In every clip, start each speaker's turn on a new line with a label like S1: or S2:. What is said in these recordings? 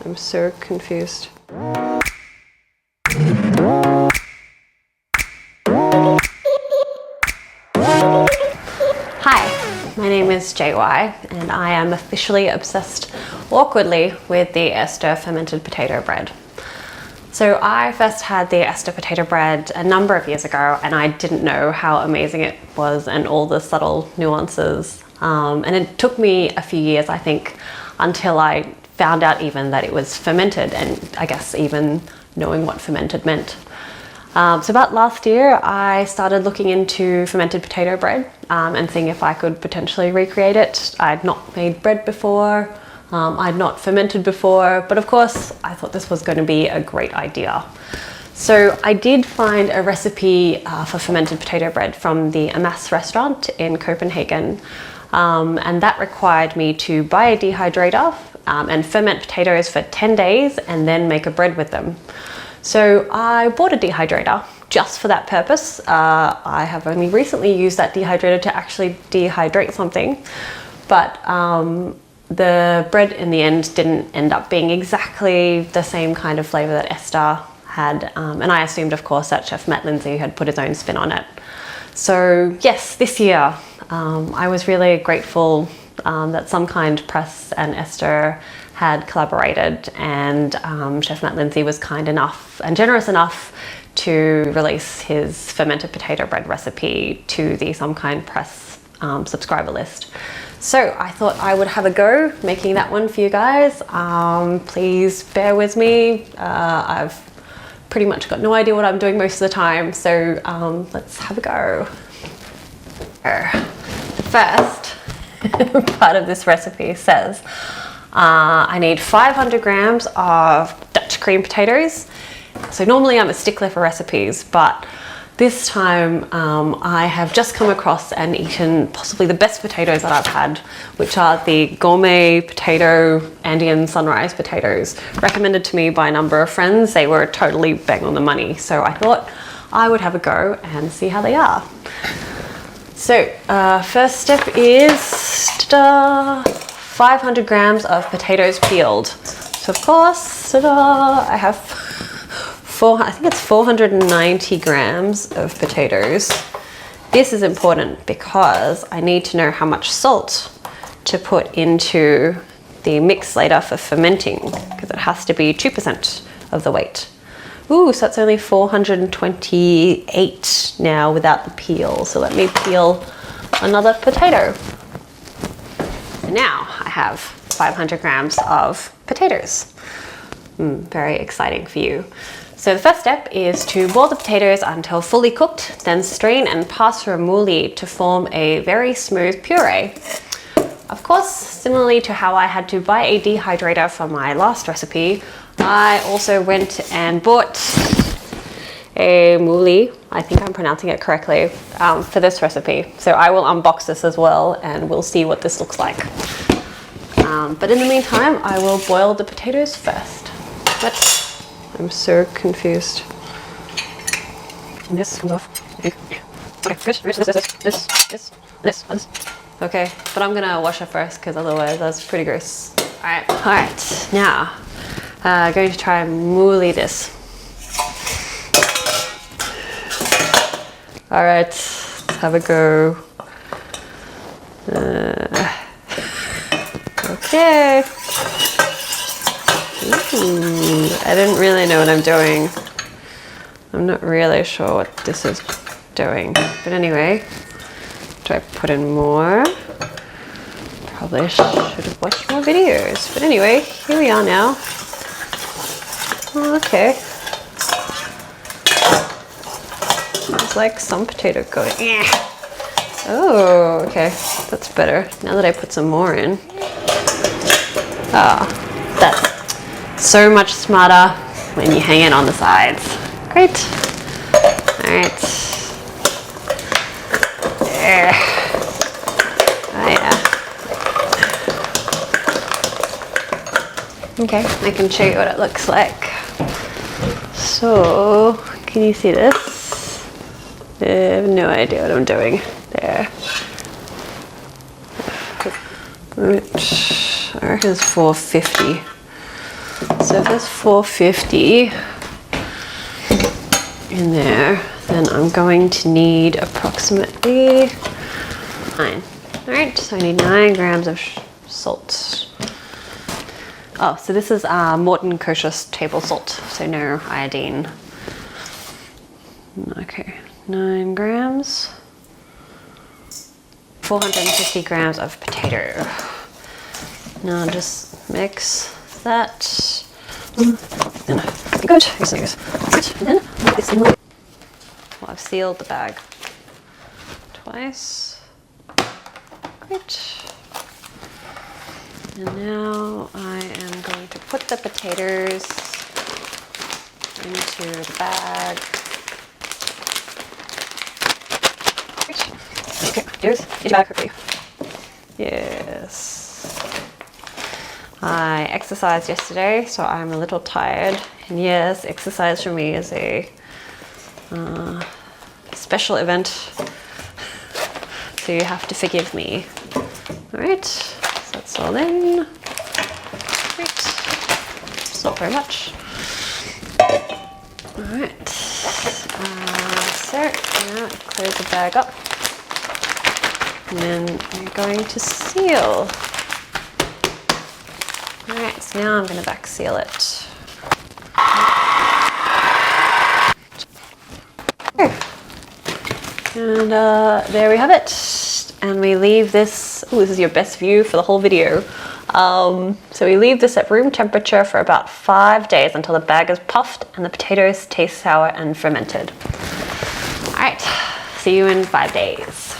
S1: I'm so confused. Hi, my name is JY and I am officially obsessed awkwardly with the Ester fermented potato bread. So I first had the Ester potato bread a number of years ago and I didn't know how amazing it was and all the subtle nuances. And it took me a few years, I think, until I found out even that it was fermented, and I guess even knowing what fermented meant. So about last year, I started looking into fermented potato bread and seeing if I could potentially recreate it. I'd not made bread before, I'd not fermented before, but of course, I thought this was going to be a great idea. So I did find a recipe for fermented potato bread from the Ester Restaurant in Copenhagen, and that required me to buy a dehydrator and ferment potatoes for 10 days and then make a bread with them. So I bought a dehydrator just for that purpose. I have only recently used that dehydrator to actually dehydrate something, but the bread in the end didn't end up being exactly the same kind of flavor that Ester had, and I assumed, of course, that Chef Matt Lindsay had put his own spin on it. So yes, this year I was really grateful that Some Kind Press and Ester had collaborated, and Chef Matt Lindsay was kind enough and generous enough to release his fermented potato bread recipe to the Some Kind Press subscriber list. So I thought I would have a go making that one for you guys. Please bear with me. I've pretty much got no idea what I'm doing most of the time, so let's have a go. The first part of this recipe says I need 500 grams of Dutch cream potatoes. So normally I'm a stickler for recipes, but this time I have just come across and eaten possibly the best potatoes that I've had, which are the gourmet potato Andean sunrise potatoes, recommended to me by a number of friends. They were totally bang on the money, so I thought I would have a go and see how they are. So first step is 500 grams of potatoes peeled. So of course, I have I think it's 490 grams of potatoes. This is important because I need to know how much salt to put into the mix later for fermenting, because it has to be 2% of the weight. Ooh, so that's only 428 now without the peel. So let me peel another potato. And now I have 500 grams of potatoes. Very exciting for you. So the first step is to boil the potatoes until fully cooked, then strain and pass through a mouli to form a very smooth puree. Of course, similarly to how I had to buy a dehydrator for my last recipe, I also went and bought a mouli, I think I'm pronouncing it correctly, for this recipe. So I will unbox this as well and we'll see what this looks like. But in the meantime, I will boil the potatoes first. I'm so confused. And this comes off. This. Okay, but I'm gonna wash it first because otherwise that's pretty gross. Alright, now going to try and mouli this. Alright, let's have a go. Okay. Ooh, I didn't really know what I'm doing. I'm not really sure what this is doing. But anyway, do I put in more? Probably should have watched more videos. But anyway, here we are now. Oh, okay. It's like some potato going. Oh, okay. That's better. Now that I put some more in. Oh, that's so much smarter when you hang it on the sides. Great. Alright. There. Oh yeah. Okay, I can show you what it looks like. So, can you see this? I have no idea what I'm doing. There. I reckon it's 450. So if there's 450 in there, then I'm going to need approximately 9. All right, so I need 9 grams of salt. Oh, so this is Morton kosher table salt, so no iodine. Okay, 9 grams. 450 grams of potato. Now just mix that. Good. Well, I've sealed the bag twice. Great. And now I am going to put the potatoes into the bag. Okay, here's your bag quickly. Yes. I exercised yesterday, so I'm a little tired. And yes, exercise for me is a special event, so you have to forgive me. All right, so that's all in. Great. It's not very much. All right. So now close the bag up, and then we're going to seal. All right, so now I'm going to back seal it. And there we have it. And we leave this, oh, this is your best view for the whole video. So we leave this at room temperature for about 5 days until the bag is puffed and the potatoes taste sour and fermented. All right, see you in 5 days.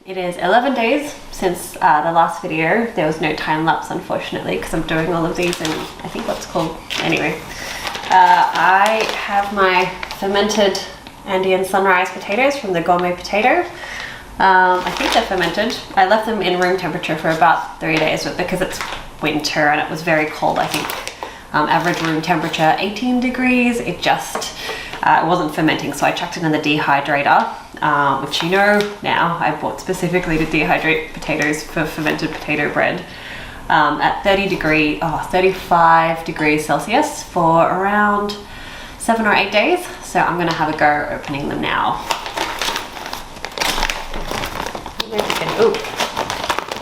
S1: It is 11 days since the last video. There was no time lapse, unfortunately, because I'm doing all of these in, I think what's called, anyway. I have my fermented Andean sunrise potatoes from the Gourmet Potato. I think they're fermented. I left them in room temperature for about 3 days, but because it's winter and it was very cold, I think average room temperature 18 degrees, it just it wasn't fermenting, so I chucked it in the dehydrator, which you know now I bought specifically to dehydrate potatoes for fermented potato bread at 35 degrees Celsius for around 7 or 8 days. So I'm gonna have a go opening them now. Ooh,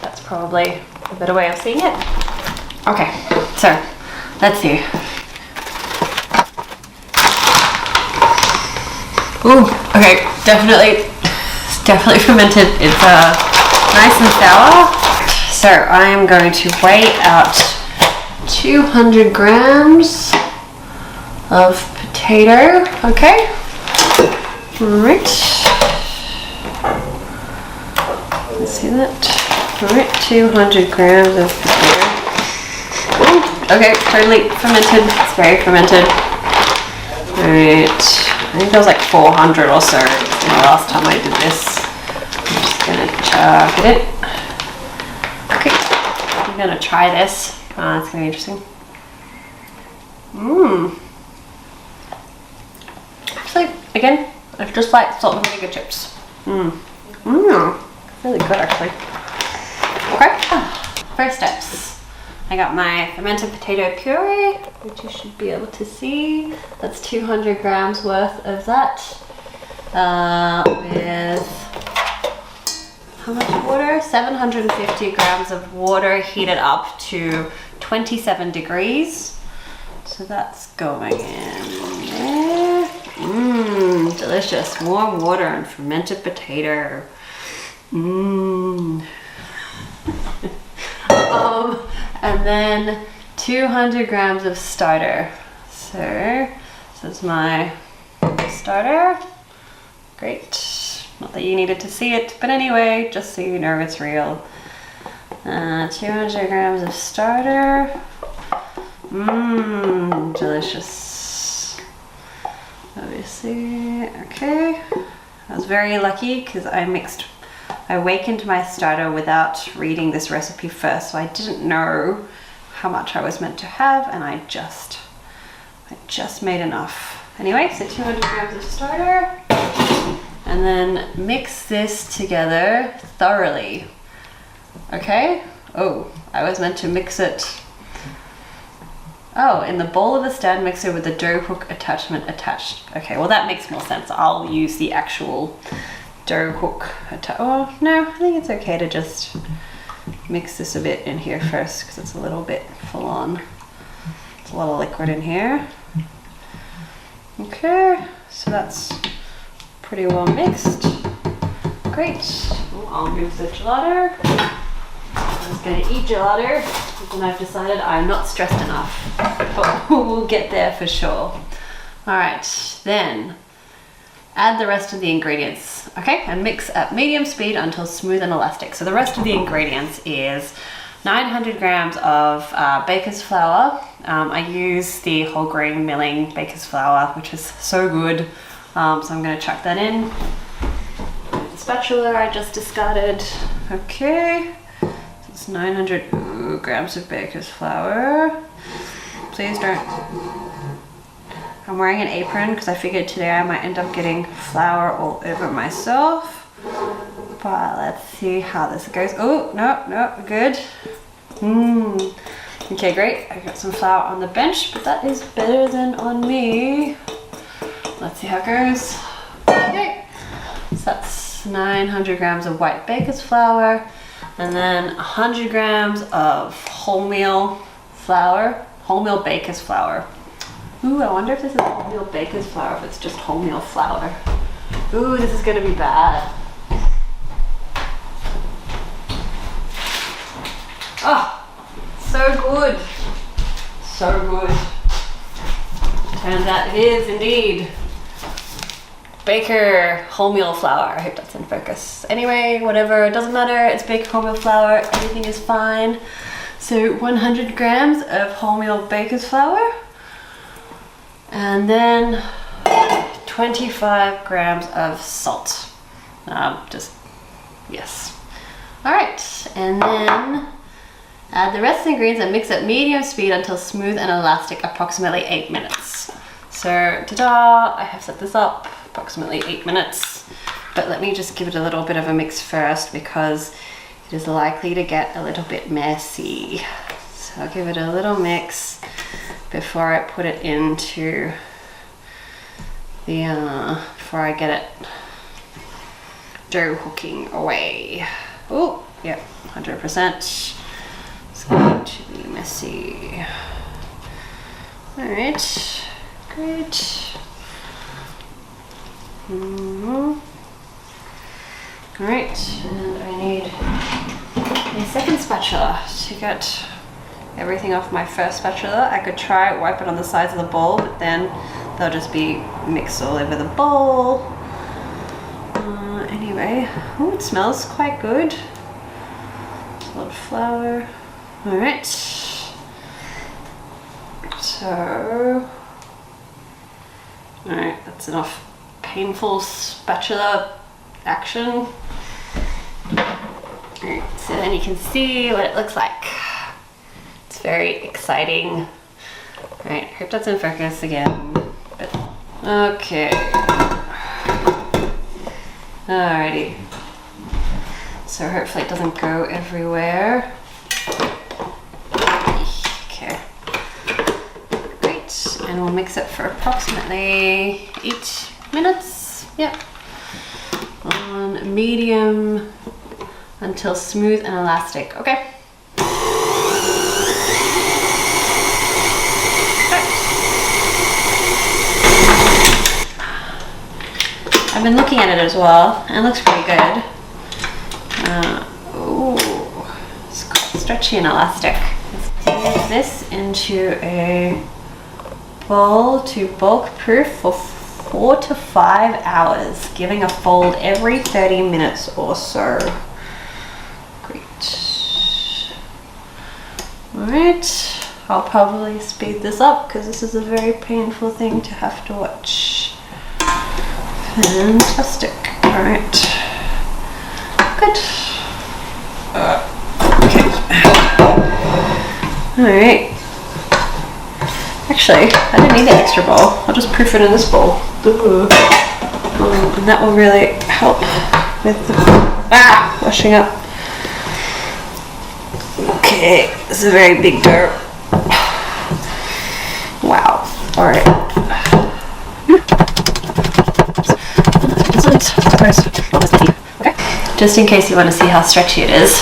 S1: that's probably a better way of seeing it. Okay, so let's see. Ooh, okay, definitely fermented. It's nice and sour. So I am going to weigh out 200 grams of potato. Okay, all right. Let's see that. All right, 200 grams of potato. Ooh, okay, totally fermented. It's very fermented. All right. I think there was like 400 or so the last time I did this. I'm just gonna chuck it in. Okay, I'm gonna try this. It's gonna be interesting. Actually, again, it's just like salt and vinegar chips. Really good actually. Okay, first steps. I got my fermented potato puree, which you should be able to see. That's 200 grams worth of that. With how much water? 750 grams of water heated up to 27 degrees. So that's going in there. Delicious. Warm water and fermented potato. And then 200 grams of starter. So this is my starter. Great. Not that you needed to see it, but anyway, just so you know it's real. 200 grams of starter. Delicious. Obviously, okay. I was very lucky because I awakened my starter without reading this recipe first, so I didn't know how much I was meant to have, and I just made enough. Anyway, so 200 grams of starter, and then mix this together thoroughly. Okay? Oh, I was meant to mix it Oh, in the bowl of the stand mixer with the dough hook attachment attached. Okay, well that makes more sense. I'll use the actual dough hook. Oh, no, I think it's okay to just mix this a bit in here first because it's a little bit full on. It's a lot of liquid in here. Okay, so that's pretty well mixed. Great. Ooh, I'll move the gelato. I was going to eat gelato, and I've decided I'm not stressed enough. But we'll get there for sure. Alright, then add the rest of the ingredients. Okay, and mix at medium speed until smooth and elastic. So the rest of the ingredients is 900 grams of baker's flour. I use the whole grain milling baker's flour, which is so good. So I'm going to chuck that in. The spatula I just discarded. Okay. It's 900 grams of baker's flour. Please don't. I'm wearing an apron because I figured today I might end up getting flour all over myself. But let's see how this goes. Oh, no, good. Okay, great. I got some flour on the bench, but that is better than on me. Let's see how it goes. Okay. So that's 900 grams of white baker's flour. And then 100 grams of wholemeal flour, wholemeal baker's flour. Ooh, I wonder if this is wholemeal baker's flour, if it's just wholemeal flour. Ooh, this is gonna be bad. Oh, so good. So good. Turns out it is indeed baker wholemeal flour. I hope that's in focus. Anyway, whatever, it doesn't matter. It's baker wholemeal flour. Everything is fine. So 100 grams of wholemeal baker's flour. And then 25 grams of salt. Yes. All right, and then add the rest of the ingredients and mix at medium speed until smooth and elastic, approximately 8 minutes. So, ta-da, I have set this up. Approximately 8 minutes, but let me just give it a little bit of a mix first because it is likely to get a little bit messy. So I'll give it a little mix before I put it into the, before I get it dough hooking away. Oh, yep, 100%. It's going to be messy. All right, great. Alright, and I need a second spatula to get everything off my first spatula. I could try wipe it on the sides of the bowl, but then they'll just be mixed all over the bowl. Anyway, oh, it smells quite good. A lot of flour. Alright. So, alright, that's enough painful spatula action. Alright, so then you can see what it looks like. It's very exciting. Alright, hope that's in focus again. But, okay. Alrighty. So hopefully it doesn't go everywhere. Okay. Great. And we'll mix it for approximately 8 minutes. Yep. On medium until smooth and elastic. Okay. I've been looking at it as well, and it looks pretty good. It's quite stretchy and elastic. Let's move this into a bowl to bulk proof for 4 to 5 hours, giving a fold every 30 minutes or so. Great. Alright, I'll probably speed this up because this is a very painful thing to have to watch. Fantastic. Alright. Good. Okay. Alright. Actually, I don't need the extra bowl. I'll just proof it in this bowl. And that will really help with the washing up. Okay, this is a very big dough. All right. Okay. Just in case you want to see how stretchy it is.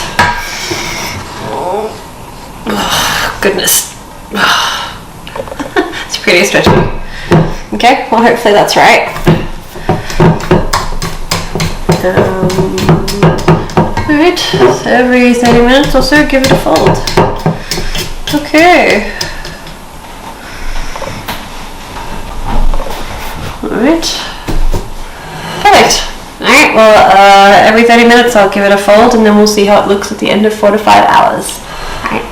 S1: Oh, goodness. It's pretty stretchy. Okay, well hopefully that's right. Alright, so every 30 minutes or so give it a fold. Okay. Alright. Perfect. Alright, well every 30 minutes I'll give it a fold and then we'll see how it looks at the end of 4 to 5 hours. Alright.